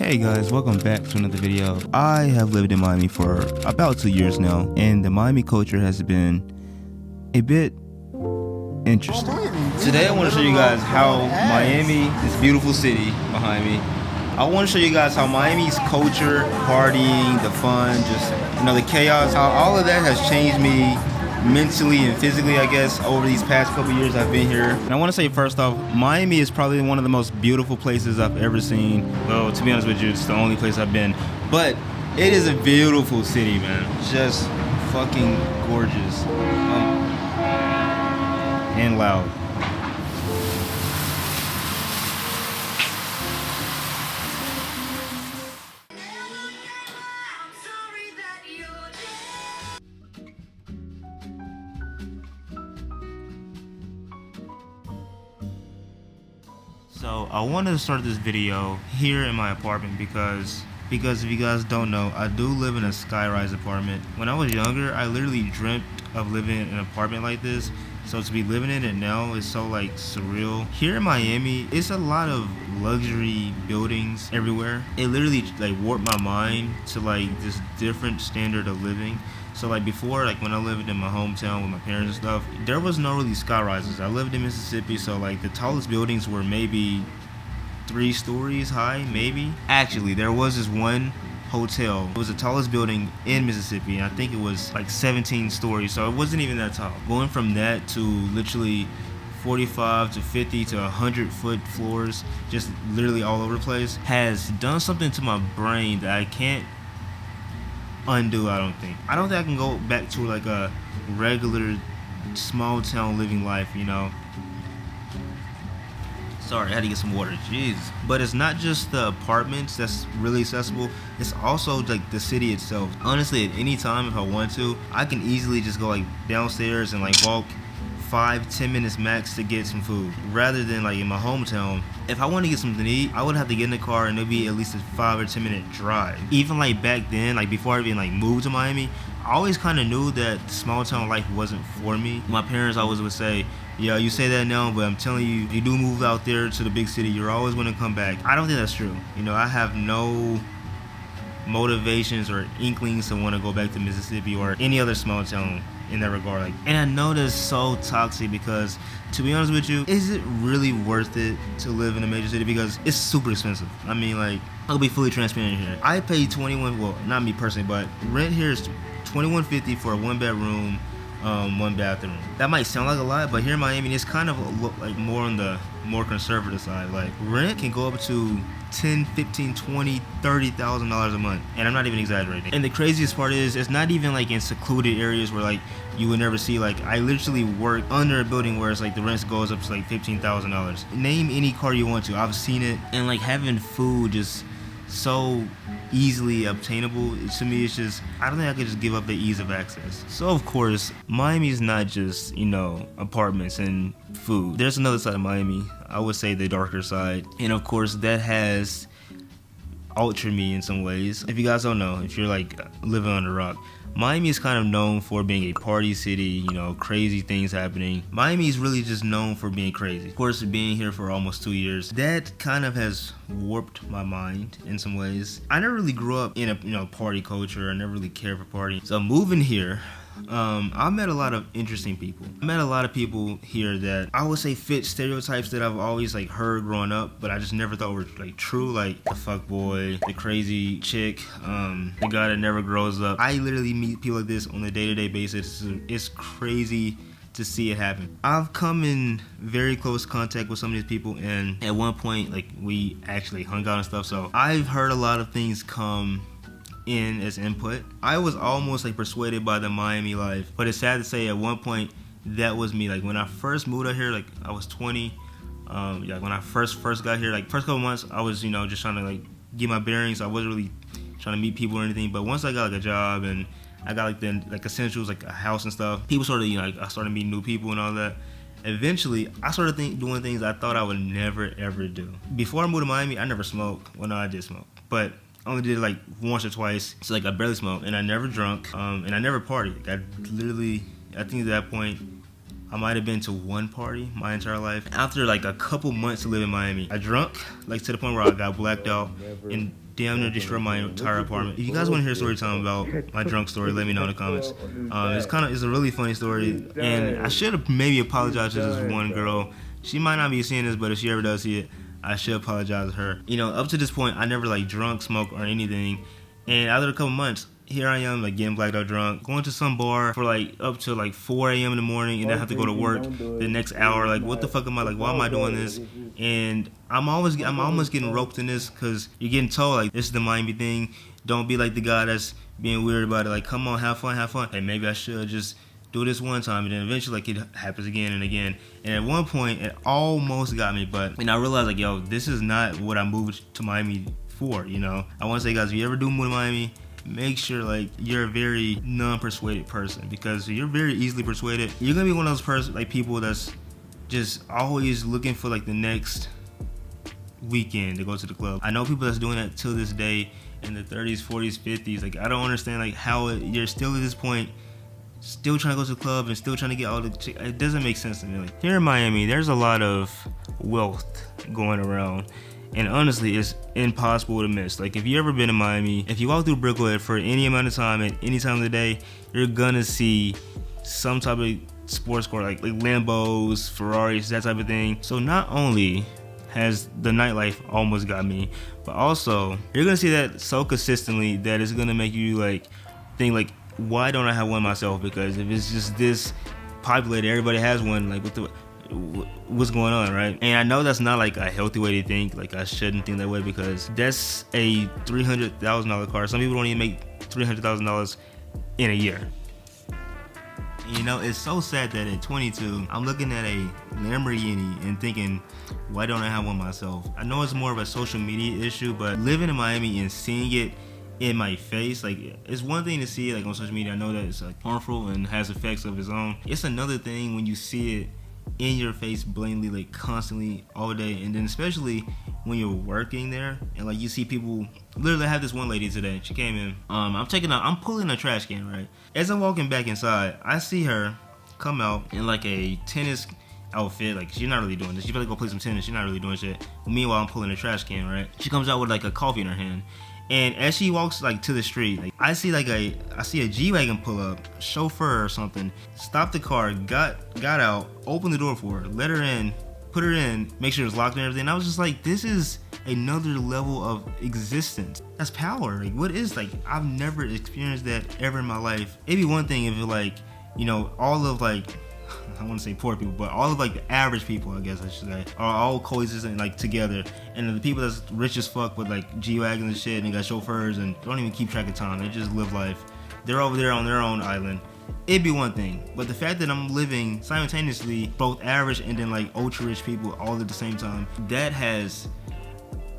Hey guys, welcome back to another video. I have lived in Miami for about 2 years now, and the Miami culture has been a bit interesting. Today I want to show you guys how Miami, this beautiful city behind me, I want to show you guys how Miami's culture, partying, the fun, just, the chaos, how all of that has changed me mentally and physically, I guess, over these past couple years I've been here. And I want to say first off, Miami is probably one of the most beautiful places I've ever seen. Well, to be honest with you, it's the only place I've been. But it is a beautiful city, man. Just fucking gorgeous. And loud. So I wanted to start this video here in my apartment because if you guys don't know, I do live in a skyrise apartment. When I was younger, I literally dreamt of living in an apartment like this. So to be living in it now is so like surreal. Here in Miami, it's a lot of luxury buildings everywhere. It literally like warped my mind to like this different standard of living. So like before, like when I lived in my hometown with my parents and stuff, there was no really sky rises. I lived in Mississippi, so like the tallest buildings were maybe 3 stories high, maybe. Actually, there was this one hotel. It was the tallest building in Mississippi, and I think it was like 17 stories, so it wasn't even that tall. Going from that to literally 45 to 50 to 100 foot floors, just literally all over the place, has done something to my brain that I can't undo. I don't think I can go back to like a regular small town living life, Sorry, I had to get some water. Jeez. But it's not just the apartments that's really accessible. It's also like the city itself. Honestly, at any time if I want to, I can easily just go like downstairs and like walk 5-10 minutes max to get some food. Rather than like in my hometown, if I want to get something to eat, I would have to get in the car and it'd be at least a 5 or 10 minute drive. Even like back then, like before I even like moved to Miami, I always kind of knew that small town life wasn't for me. My parents always would say, yeah, you say that now, but I'm telling you, if you do move out there to the big city, you're always going to come back. I don't think that's true. I have no motivations or inklings to want to go back to Mississippi or any other small town in that regard. And I know that's so toxic because, to be honest with you, is it really worth it to live in a major city? Because it's super expensive. I mean, like, I'll be fully transparent here. I pay well, not me personally, but rent here is $21.50 for a 1-bedroom, 1 bathroom. That might sound like a lot, but here in Miami, it's kind of like more on the more conservative side. Like rent can go up to $10, $15, $20, $30,000 a month, and I'm not even exaggerating. And the craziest part is, it's not even like in secluded areas where like you would never see. Like I literally work under a building where it's like the rent goes up to like $15,000. Name any car you want to, I've seen it. And like having food just so easily obtainable, to me it's just, I don't think I could just give up the ease of access. So of course, Miami is not just apartments and food. There's another side of Miami, I would say the darker side, and of course that has altered me in some ways. If you guys don't know, if you're like living on a rock, Miami is kind of known for being a party city, crazy things happening. Miami is really just known for being crazy. Of course, being here for almost 2 years, that kind of has warped my mind in some ways. I never really grew up in a party culture. I never really cared for partying. So moving here, I met a lot of interesting people. I met a lot of people here that I would say fit stereotypes that I've always like heard growing up, but I just never thought were like true, like the fuck boy, the crazy chick, the guy that never grows up. I literally meet people like this on a day-to-day basis. It's crazy to see it happen. I've come in very close contact with some of these people, and at one point like we actually hung out and stuff, so I've heard a lot of things come in as input. I was almost like persuaded by the Miami life, but it's sad to say at one point that was me. Like when I first moved out here, like I was 20. When I first got here, like first couple months, I was just trying to like get my bearings. I wasn't really trying to meet people or anything. But once I got like a job and I got like essentials, like a house and stuff, people started I started meeting new people and all that. Eventually, I started doing things I thought I would never ever do. Before I moved to Miami, I never smoked. Well, no, I did smoke, but I only did it like once or twice. So like I barely smoked, and I never drunk, and I never partied. I think at that point, I might have been to one party my entire life. After like a couple months to live in Miami, I drunk like to the point where I got blacked out, and damn near destroyed my entire apartment. If you guys want to hear a story time about my drunk story, let me know in the comments. It's a really funny story, and I should have maybe apologized to this one girl. She might not be seeing this, but if she ever does see it, I should apologize to her. You know, up to this point, I never like drunk, smoked, or anything. And after a couple months, here I am, like, getting blacked out drunk, going to some bar for like up to like 4 a.m. in the morning, and then I have to go to work the next hour. Like, what the fuck am I, like, why am I doing this? And I'm almost getting roped in this, because you're getting told, like, this is the Miami thing. Don't be like the guy that's being weird about it. Like, come on, have fun. Hey, maybe I should just do this one time, and then eventually, like, it happens again and again. And at one point, it almost got me, but I realized, like, yo, this is not what I moved to Miami for, you know? I want to say, guys, if you ever do move to Miami, make sure, like, you're a very non-persuaded person, because you're very easily persuaded. You're gonna be one of those people that's just always looking for, like, the next weekend to go to the club. I know people that's doing that till this day, in the 30s, 40s, 50s. Like, I don't understand, like, how you're still at this point, still trying to go to the club and still trying to get all the it doesn't make sense to me. Like, here in Miami, there's a lot of wealth going around, and honestly, it's impossible to miss. Like, if you ever been to Miami, if you walk through Brickwood for any amount of time at any time of the day, you're gonna see some type of sports car, like Lambos, Ferraris, that type of thing. So not only has the nightlife almost got me, but also you're gonna see that so consistently that it's gonna make you like think, like, why don't I have one myself? Because if it's just this populated, everybody has one, like, what's going on, right? And I know that's not like a healthy way to think. Like, I shouldn't think that way, because that's a $300,000 car. Some people don't even make $300,000 in a year. You know, it's so sad that at 22, I'm looking at a Lamborghini and thinking, why don't I have one myself? I know it's more of a social media issue, but living in Miami and seeing it in my face, like, it's one thing to see it, like, on social media. I know that it's, like, harmful and has effects of its own. It's another thing when you see it in your face blatantly, like, constantly all day, and then especially when you're working there and, like, you see people. Literally, I had this one lady today. She came in. I'm pulling a trash can, right? As I'm walking back inside, I see her come out in like a tennis outfit. Like, she's not really doing this. She's about to go play some tennis. She's not really doing shit. Meanwhile, I'm pulling a trash can, right? She comes out with like a coffee in her hand. And as she walks, like, to the street, like, I see a G-Wagon pull up, chauffeur or something, stop the car, got out, opened the door for her, let her in, put her in, make sure it's locked and everything. And I was just like, this is another level of existence. That's power. Like, what is, like, I've never experienced that ever in my life. It'd be one thing if it, like, you know, all of, like, I want to say poor people, but all of, like, the average people, I guess I should say, are all coexisting, like, together. And the people that's rich as fuck with, like, G-Wagons and shit, and they got chauffeurs and don't even keep track of time. They just live life. They're over there on their own island. It'd be one thing. But the fact that I'm living simultaneously both average and then, like, ultra rich people all at the same time, that has,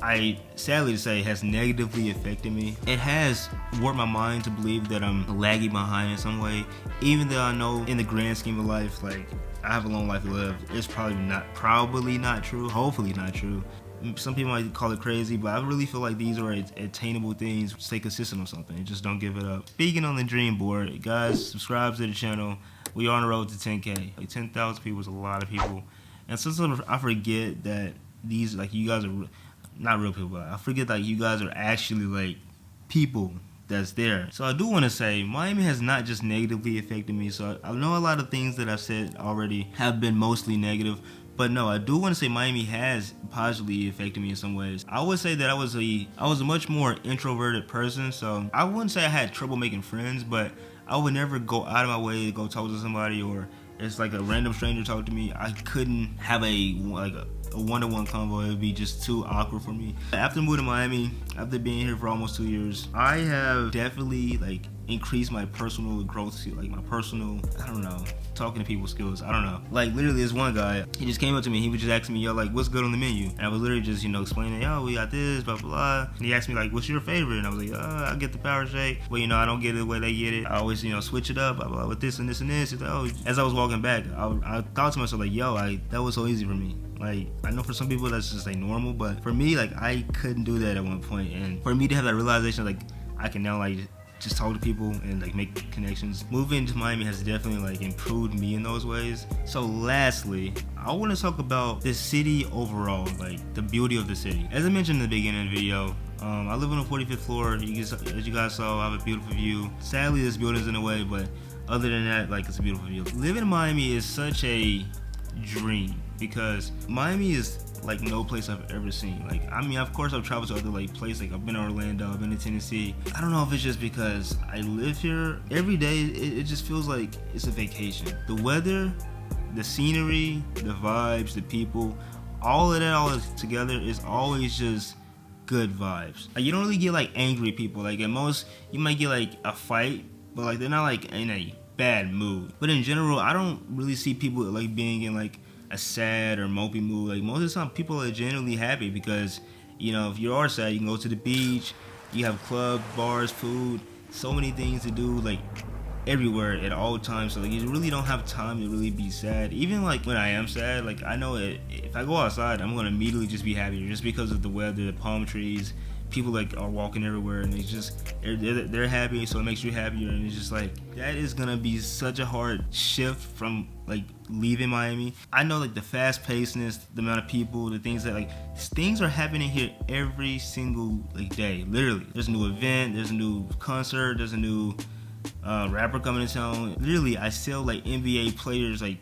I sadly to say, has negatively affected me. It has warped my mind to believe that I'm lagging behind in some way, even though I know in the grand scheme of life, like, I have a long life to live. It's probably not true, hopefully not true. Some people might call it crazy, but I really feel like these are attainable things. Stay consistent on something and just don't give it up. Speaking on the dream board, guys, subscribe to the channel. We are on the road to 10K. Like, 10,000 people is a lot of people. And sometimes I forget that these, like, you guys are not real people, but I forget that you guys are actually, like, people that's there. So I do want to say, Miami has not just negatively affected me. So I know a lot of things that I've said already have been mostly negative, but no, I do want to say Miami has positively affected me in some ways. I would say that I was a much more introverted person, so I wouldn't say I had trouble making friends, but I would never go out of my way to go talk to somebody, or it's like a random stranger talk to me. I couldn't have a one-to-one convo. It would be just too awkward for me. After moving to Miami, after being here for almost 2 years, I have definitely, like, increased my personal growth, like my personal, I don't know, talking to people skills. I don't know. Like, literally, this one guy, he just came up to me. He was just asking me, yo, like, what's good on the menu? And I was literally just, you know, explaining, yo, we got this, blah, blah, blah. And he asked me, like, what's your favorite? And I was like, I get the power shake. Well, you know, I don't get it the way they get it. I always, you know, switch it up, blah, blah, with this and this and this. He's like, oh. As I was walking back, I thought to myself, like, yo, that was so easy for me. Like, I know for some people that's just, like, normal, but for me, like, I couldn't do that at one point. And for me to have that realization, like, I can now, like, just talk to people and, like, make connections. Moving to Miami has definitely, like, improved me in those ways. So lastly, I want to talk about the city overall, like, the beauty of the city. As I mentioned in the beginning of the video, I live on the 45th floor. As you guys saw, I have a beautiful view. Sadly, this building's in the way, but other than that, like, it's a beautiful view. Living in Miami is such a dream because Miami is like no place I've ever seen. Like, I mean, of course I've traveled to other like places. Like, I've been to Orlando, I've been to Tennessee. I don't know if it's just because I live here every day. It just feels like it's a vacation. The weather, the scenery, the vibes, the people, all of that all together is always just good vibes. Like, you don't really get like angry people. Like, at most you might get like a fight, but like they're not like in a bad mood. But in general, I don't really see people like being in like a sad or mopey mood. Like, most of the time people are genuinely happy because, you know, if you are sad, you can go to the beach, you have clubs, bars, food, so many things to do, like everywhere at all times. So like, you really don't have time to really be sad. Even like when I am sad, like, I know if I go outside, I'm gonna immediately just be happier just because of the weather, the palm trees, people like are walking everywhere, and it's just they're happy, so it makes you happier. And it's just like, that is gonna be such a hard shift from like leaving Miami. I know like the fast pacedness, the amount of people, the things that like things are happening here every single like day. Literally, there's a new event, there's a new concert, there's a new rapper coming to town. Literally, I sell like NBA players like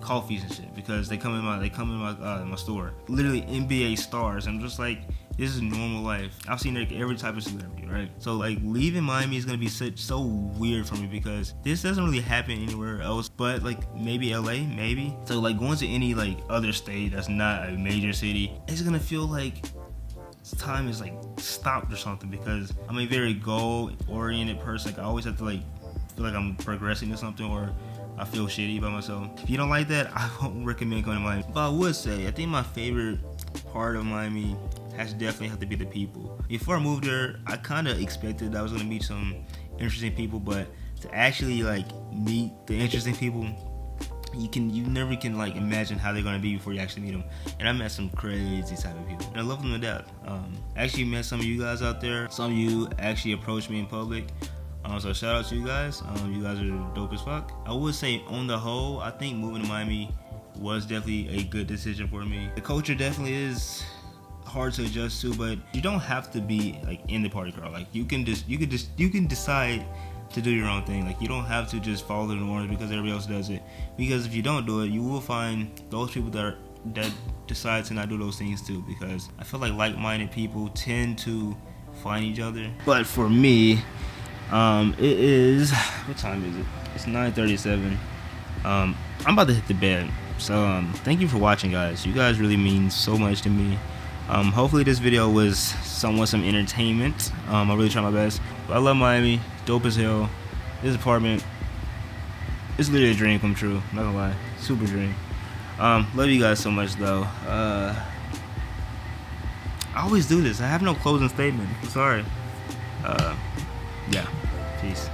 coffees and shit because they come in my store. Literally NBA stars. I'm just like, this is normal life. I've seen like every type of celebrity, right? So like leaving Miami is gonna be so weird for me because this doesn't really happen anywhere else, but like maybe LA, maybe. So like going to any like other state that's not a major city, it's gonna feel like time is like stopped or something because I'm a very goal-oriented person. Like, I always have to like feel like I'm progressing to something, or I feel shitty about myself. If you don't like that, I won't recommend going to Miami. But I would say, I think my favorite part of Miami has definitely have to be the people. Before I moved there, I kind of expected that I was going to meet some interesting people, but to actually like meet the interesting people, you never can like imagine how they're gonna be before you actually meet them. And I met some crazy type of people, and I love them to death. I actually met some of you guys out there. Some of you actually approached me in public. So shout out to you guys. You guys are dope as fuck. I would say on the whole, I think moving to Miami was definitely a good decision for me. The culture definitely is hard to adjust to, but you don't have to be like in the party crowd. Like, you can decide to do your own thing. Like, you don't have to just follow the norms because everybody else does it. Because if you don't do it, you will find those people that decide to not do those things too. Because I feel like-minded people tend to find each other. But for me, it is, what time is it? It's 9:37. I'm about to hit the bed. So thank you for watching, guys. You guys really mean so much to me. Hopefully this video was somewhat some entertainment. I really try my best. But I love Miami. Dope as hell. This apartment, it's literally a dream come true. Not gonna lie. Super dream. Love you guys so much though. I always do this. I have no closing statement. I'm sorry. Yeah. Peace.